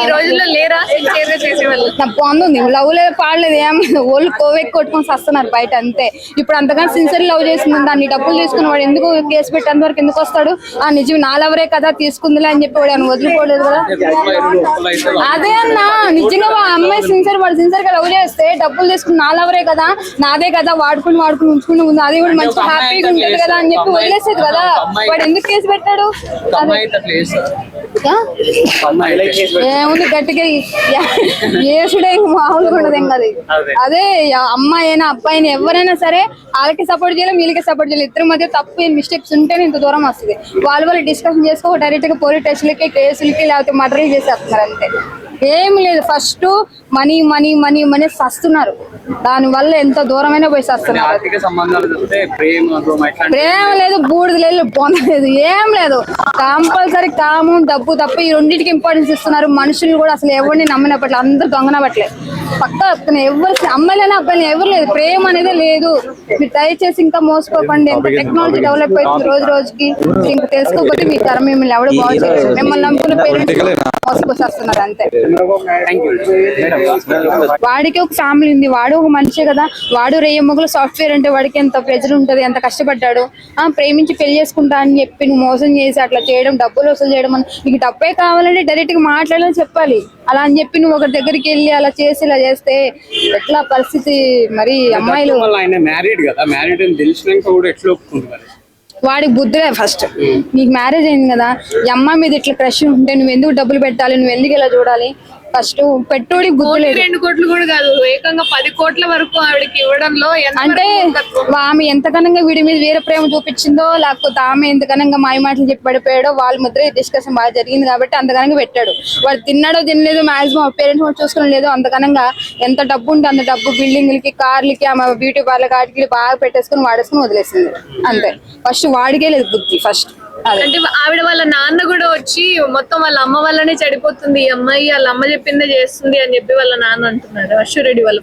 ఈ రోజుల్లో లేరా సిన్సియర్ గా చేసేవాళ్ళు? నాకు బాగుంది, లవ్ లేదు పాడలేదు, ఏం లేదు, ఓళ్ళు కోవెక్కి కొట్టుకొని వస్తున్నారు బయట అంతే. ఇప్పుడు అంతగానో సిన్సియర్ లవ్ చేస్తుంది, దాన్ని డబ్బులు తీసుకున్న వాడు ఎందుకు కేసు పెట్టేంత వరకు ఎందుకు వస్తాడు? ఆ నిజం నా లవరే కదా తీసుకుందిలే అని చెప్పి వాడు అని వదిలిపోలేదు కదా. అదే అన్న, నిజంగా ఆ అమ్మాయి సిన్సియర్, వాడు సిన్సియర్ గా లవ్ చేస్తే డబ్బులు తీసుకుని నా లవరే కదా, నాదే కదా, వాడుకుని ఉంచుకుని ఉంది, అది కూడా మంచి హ్యాపీగా ఉంటుంది కదా అని చెప్పి వదిలేసేది కదా. వాడు ఎందుకు కేసు పెట్టాడు? ఏముంది గట్టిగా ఏసుడే మామూలుగా ఉండదు ఏం కదా. అదే అమ్మాయి అయినా అబ్బాయి అయినా ఎవరైనా సరే వాళ్ళకి సపోర్ట్ చేయాలి, వీళ్ళకి సపోర్ట్ చేయాలి. ఇద్దరి మధ్య తప్పు మిస్టేక్స్ ఉంటేనే ఇంత దూరం వస్తుంది. వాళ్ళు డిస్కషన్ చేసుకో డైరెక్ట్ గా పోలీస్ స్టేషన్లకి కేసులకి లేకపోతే మర్డర్లు చేసేస్తున్నారు అంతే. ఏమి లేదు, first money money money money సస్తున్నారు, దాని వల్ల ఎంత దూరమైనా పోయి సస్తున్నారు. ప్రేమ లేదు, బూడిద లేదు, పొందలేదు, ఏం లేదు. కంపల్సరీ కామం డబ్బు తప్ప ఈ రెండింటికి ఇంపార్టెన్స్ ఇస్తున్నారు. మనుషులు కూడా అసలు ఎవరిని నమ్మినప్పట్లే, అందరు దొంగనపట్లే. పక్కా ఎవరు అమ్మాయిలైనా అబ్బాయిలు ఎవరు లేదు, ప్రేమ అనేది లేదు. మీరు దయచేసి ఇంకా మోసపోకండి. ఎంత టెక్నాలజీ డెవలప్ అవుతుంది రోజు రోజుకి, ఇంకా తెలుసుకోకపోతే మీ కర్మ మిమ్మల్ని ఎవడు బాగు చేయలేదు. మిమ్మల్ని నమ్ముకున్న పేరెంట్స్ మోసపోసేస్తున్నారు అంతే. వాడికి ఒక ఫ్యామిలీ ఉంది, వాడు ఒక మనిషే కదా. వాడు రేయమ్మగులు సాఫ్ట్వేర్ అంటే వాడికి ఎంత ప్రెజర్ ఉంటది, ఎంత కష్టపడ్డాడు. ప్రేమించి పెళ్లి చేసుకుంటా అని చెప్పి నువ్వు మోసం చేసి అట్లా చేయడం, డబ్బులు వసూలు చేయడం, నీకు డబ్బే కావాలంటే డైరెక్ట్ గా మాట్లాడాలని చెప్పాలి. అలా అని చెప్పి నువ్వు ఒకరి దగ్గరికి వెళ్ళి అలా చేసి ఇలా చేస్తే ఎట్లా పరిస్థితి? మరి అమ్మాయిలు వాడికి బుద్ధిలే. ఫస్ట్ నీకు మ్యారేజ్ అయింది కదా, ఈ అమ్మాయి మీద ఇట్లా క్రష్ ఉంటే నువ్వు ఎందుకు డబ్బులు పెట్టాలి, నువ్వు ఎందుకు ఇలా చూడాలి? ఫస్ట్ పెట్టుబడి బుద్ధి లేదు. 2 కోట్లు కూడా కాదు, ఏకంగా 10 కోట్ల వరకు ఆవిడకి ఇవ్వడంలో అంటే ఆమె ఎంతకనంగా వీడి మీద వేరే ప్రేమ చూపించిందో, లేకపోతే ఆమె ఎంతకనంగా మాయ మాటలు చెప్పి పడిపోయాడో, వాళ్ళ ముద్ర డిస్కషన్ బాగా జరిగింది కాబట్టి అంతకనంగా పెట్టాడు. వాడు తిన్నాడో తినలేదు, మాక్సిమం పేరెంట్స్ చూసుకుని లేదు, అంతకనంగా ఎంత డబ్బు ఉంటే అంత డబ్బు బిల్డింగ్లకి, కార్లకి, ఆమె బ్యూటీ పార్లర్ కాటికి బాగా పెట్టేసుకుని వాడేసుకుని వదిలేసింది అంతే. ఫస్ట్ వాడికే లేదు బుద్ధి ఫస్ట్. అంటే ఆవిడ వాళ్ళ నాన్న కూడా వచ్చి మొత్తం వాళ్ళ అమ్మ వల్లనే చెడిపోతుంది ఈ అమ్మాయి, వాళ్ళ అమ్మ చెప్పిందే చేస్తుంది అని చెప్పి వాళ్ళ నాన్న అంటున్నారు, అశ్వరెడ్డి వాళ్ళ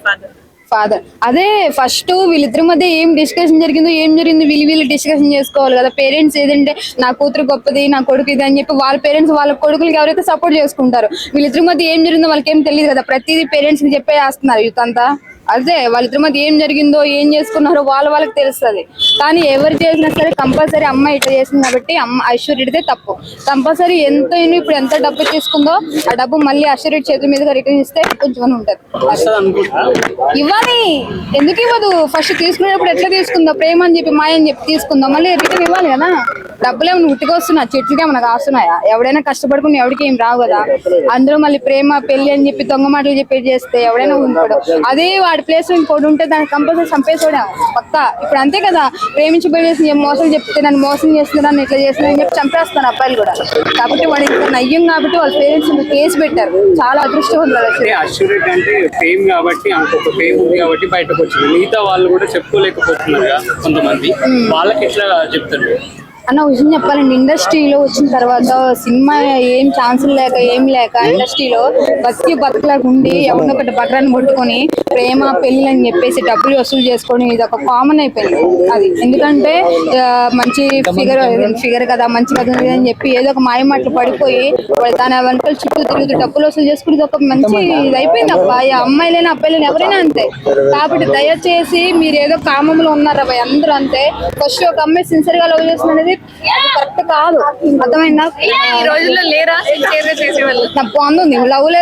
ఫాదర్. అదే ఫస్ట్ వీళ్ళిద్దరి మధ్య ఏం డిస్కషన్ జరిగిందో, ఏం జరిగిందో వీళ్ళు డిస్కషన్ చేసుకోవాలి కదా. పేరెంట్స్ ఏదంటే నా కూతురు గొప్పది, నా కొడుకు ఇది అని చెప్పి వాళ్ళ పేరెంట్స్ వాళ్ళ కొడుకులకి ఎవరైతే సపోర్ట్ చేసుకుంటారు, వీళ్ళిద్దరి మధ్య ఏం జరిగిందో వాళ్ళకి ఏం తెలియదు కదా. ప్రతిదీ పేరెంట్స్ కి చెప్పే వేస్తున్నారు యూత్ అంతా. అదే వాళ్ళిద్దరి మధ్య ఏం జరిగిందో, ఏం చేసుకున్నారో వాళ్ళకి తెలుస్తుంది. కానీ ఎవరు చేసినా సరే కంపల్సరీ అమ్మాయి ఇట్లా చేసింది కాబట్టి ఐశ్వర్యడితే తప్పు. కంపల్సరీ ఎంత ఇప్పుడు ఎంత డబ్బు తీసుకుందో ఆ డబ్బు మళ్ళీ ఐశ్వర్యుడి చేతుల మీదుగా రిటర్న్ ఇస్తే కొంచెం ఉంటది. ఇవ్వాలి, ఎందుకు ఇవ్వదు? ఫస్ట్ తీసుకునేటప్పుడు ఎట్లా తీసుకుందో, ప్రేమ అని చెప్పి మాయ అని చెప్పి తీసుకుందో, మళ్ళీ రిటర్న్ ఇవ్వాలి కదా. డబ్బులు ఏమైనా ఉట్టికొస్తున్నా, చెట్లుగా మనకు కాస్తున్నాయా? ఎవడైనా కష్టపడుకుని ఎవరికి ఏం రావు కదా. అందరూ మళ్ళీ ప్రేమ పెళ్లి అని చెప్పి దొంగ మాటలు చెప్పి చేస్తే ఎవడైనా ఉంటాడు. అదే వాడి ప్లేస్ ఇంకోటి ఉంటే దాన్ని కంపల్సరీ చంపేసాడు పక్కా. ఇప్పుడు అంతే కదా, ప్రేమించి పెళ్లి చేసి మోసం చెప్తే నన్ను మోసం చేస్తున్నాను, ఇట్లా చేస్తున్నాను చెప్పి చంపేస్తాను అబ్బాయిలు కూడా. కాబట్టి వాడు ఇంత నయ్యం కాబట్టి వాళ్ళ పేరెంట్స్ కేసు పెట్టారు. చాలా అదృష్టవంతులు. కాబట్టి బయటకు వచ్చింది, మిగతా వాళ్ళు కూడా చెప్పుకోలేకపోతున్నారు కొంతమంది, వాళ్ళకి ఎట్లా చెప్తారు అన్న? విషయం చెప్పాలండి, ఇండస్ట్రీలో వచ్చిన తర్వాత సినిమా ఏం ఛాన్సులు లేక ఏం లేక ఇండస్ట్రీలో బతుకులాగా ఉండి ఎవరినొకటి బట్టరాన్ని పట్టుకొని ప్రేమ పెళ్లి అని చెప్పేసి డబ్బులు వసూలు చేసుకోవడం ఇది ఒక కామన్ అయిపోయింది. అది ఎందుకంటే మంచి ఫిగర్ కదా, మంచి కదా అని చెప్పి ఏదో ఒక మాయమాటలు పడిపోయి దాని వెనకాల చుట్టూ తిరుగుతూ డబ్బులు వసూలు చేసుకుని ఇది ఒక మంచి ఇది అయిపోయింది అబ్బా. అమ్మాయిలైనా అబ్బాయిలైనా ఎవరైనా అంతే. కాబట్టి దయచేసి మీరు ఏదో కామంలో ఉన్నారు అబ్బాయి, అందరూ అంతే. ఫస్ట్ ఒక అమ్మాయి సిన్సియర్ గా లవ్ చేస్తుంది అనేది కరెక్ట్ కాదు, అర్థమైందా? ఈ రోజుల్లో లేరా సిన్సియర్ గా చేసేవాళ్ళు? నాకు బాగుంది లవ్